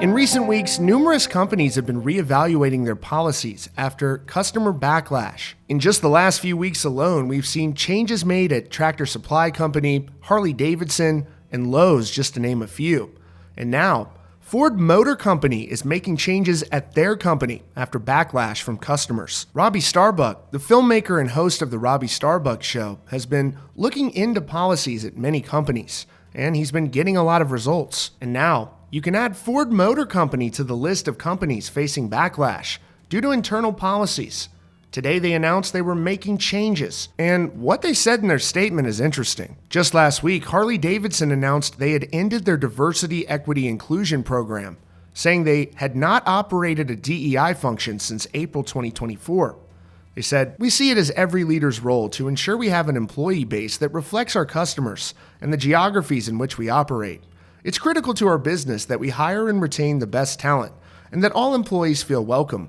In recent weeks, numerous companies have been reevaluating their policies after customer backlash. In just the last few weeks alone, we've seen changes made at Tractor Supply Company, Harley Davidson, and Lowe's, just to name a few. And now, Ford Motor Company is making changes at their company after backlash from customers. Robby Starbuck, the filmmaker and host of the Robby Starbuck Show, has been looking into policies at many companies, and he's been getting a lot of results. And now, you can add Ford Motor Company to the list of companies facing backlash due to internal policies. Today they announced they were making changes, and what they said in their statement is interesting. Just last week, Harley Davidson announced they had ended their diversity, equity, inclusion program, saying they had not operated a DEI function since April 2024. They said, "We see it as every leader's role to ensure we have an employee base that reflects our customers and the geographies in which we operate. It's critical to our business that we hire and retain the best talent and that all employees feel welcome.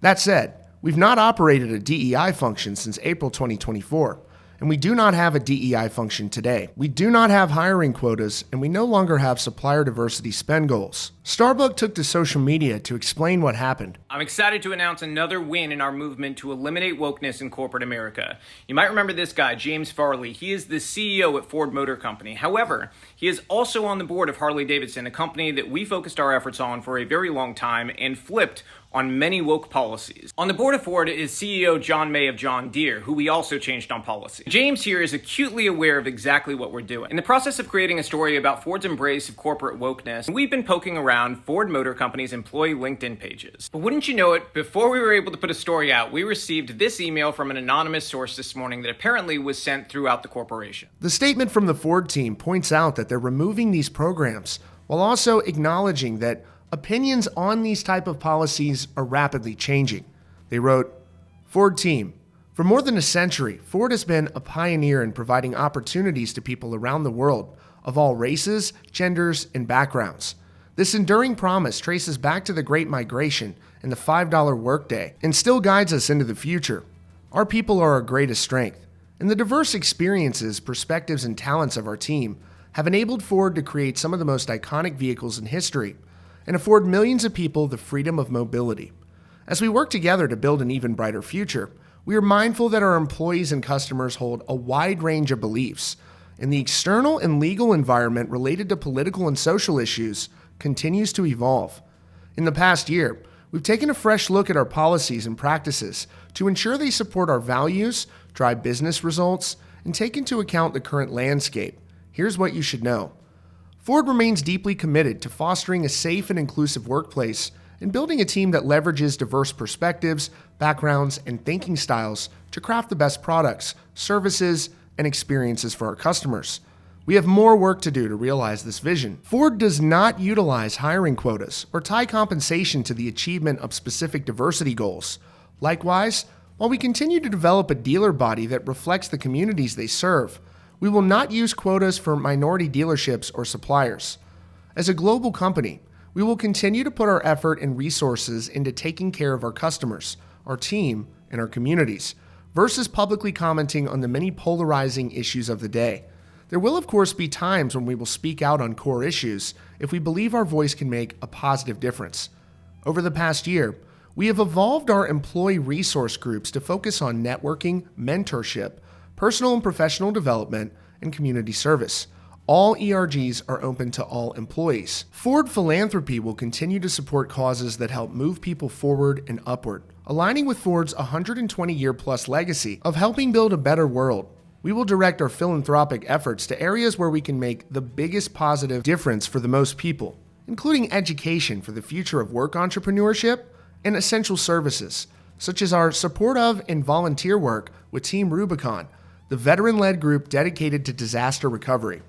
That said, we've not operated a DEI function since April 2024, and we do not have a DEI function today. We do not have hiring quotas, and we no longer have supplier diversity spend goals." Starbuck took to social media to explain what happened. "I'm excited to announce another win in our movement to eliminate wokeness in corporate America. You might remember this guy, James Farley. He is the CEO at Ford Motor Company. However, he is also on the board of Harley Davidson, a company that we focused our efforts on for a very long time and flipped on many woke policies. On the board of Ford is CEO John May of John Deere, who we also changed on policy. James here is acutely aware of exactly what we're doing. In the process of creating a story about Ford's embrace of corporate wokeness, we've been poking around Ford Motor Company's employee LinkedIn pages. But wouldn't you know it, before we were able to put a story out, we received this email from an anonymous source this morning that apparently was sent throughout the corporation. The statement from the Ford team points out that they're removing these programs while also acknowledging that opinions on these type of policies are rapidly changing. They wrote, "Ford team, for more than a century, Ford has been a pioneer in providing opportunities to people around the world of all races, genders, and backgrounds. This enduring promise traces back to the Great Migration and the $5 workday and still guides us into the future. Our people are our greatest strength, and the diverse experiences, perspectives, and talents of our team have enabled Ford to create some of the most iconic vehicles in history and afford millions of people the freedom of mobility. As we work together to build an even brighter future, we are mindful that our employees and customers hold a wide range of beliefs, and the external and legal environment related to political and social issues continues to evolve. In the past year, we've taken a fresh look at our policies and practices to ensure they support our values, drive business results, and take into account the current landscape. Here's what you should know. Ford remains deeply committed to fostering a safe and inclusive workplace and building a team that leverages diverse perspectives, backgrounds, and thinking styles to craft the best products, services, and experiences for our customers. We have more work to do to realize this vision. Ford does not utilize hiring quotas or tie compensation to the achievement of specific diversity goals. Likewise, while we continue to develop a dealer body that reflects the communities they serve, we will not use quotas for minority dealerships or suppliers. As a global company, we will continue to put our effort and resources into taking care of our customers, our team, and our communities, versus publicly commenting on the many polarizing issues of the day. There will, of course, be times when we will speak out on core issues if we believe our voice can make a positive difference. Over the past year, we have evolved our employee resource groups to focus on networking, mentorship, personal and professional development, and community service. All ERGs are open to all employees. Ford Philanthropy will continue to support causes that help move people forward and upward, aligning with Ford's 120-year-plus legacy of helping build a better world. We will direct our philanthropic efforts to areas where we can make the biggest positive difference for the most people, including education for the future of work entrepreneurship and essential services, such as our support of and volunteer work with Team Rubicon, the veteran-led group dedicated to disaster recovery.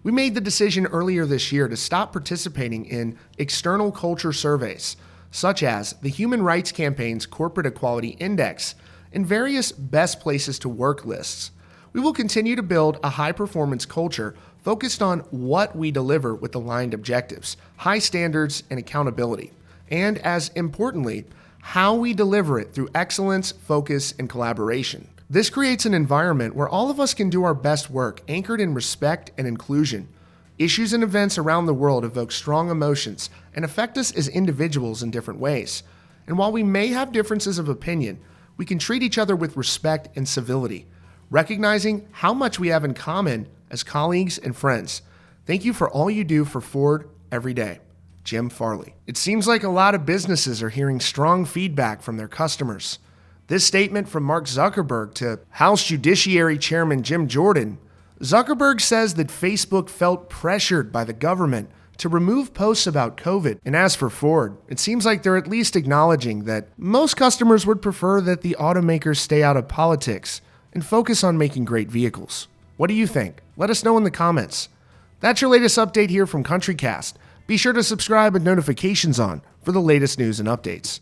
We made the decision earlier this year to stop participating in external culture surveys, such as the Human Rights Campaign's Corporate Equality Index and various best places to work lists. We will continue to build a high-performance culture focused on what we deliver with aligned objectives, high standards, and accountability, and as importantly, how we deliver it through excellence, focus, and collaboration. This creates an environment where all of us can do our best work anchored in respect and inclusion. Issues and events around the world evoke strong emotions and affect us as individuals in different ways. And while we may have differences of opinion, we can treat each other with respect and civility, recognizing how much we have in common as colleagues and friends. Thank you for all you do for Ford every day. Jim Farley. It seems like a lot of businesses are hearing strong feedback from their customers. This statement from Mark Zuckerberg to House Judiciary Chairman Jim Jordan. Zuckerberg says that Facebook felt pressured by the government to remove posts about COVID. And as for Ford, it seems like they're at least acknowledging that most customers would prefer that the automakers stay out of politics and focus on making great vehicles. What do you think? Let us know in the comments. That's your latest update here from CountryCast. Be sure to subscribe with notifications on for the latest news and updates.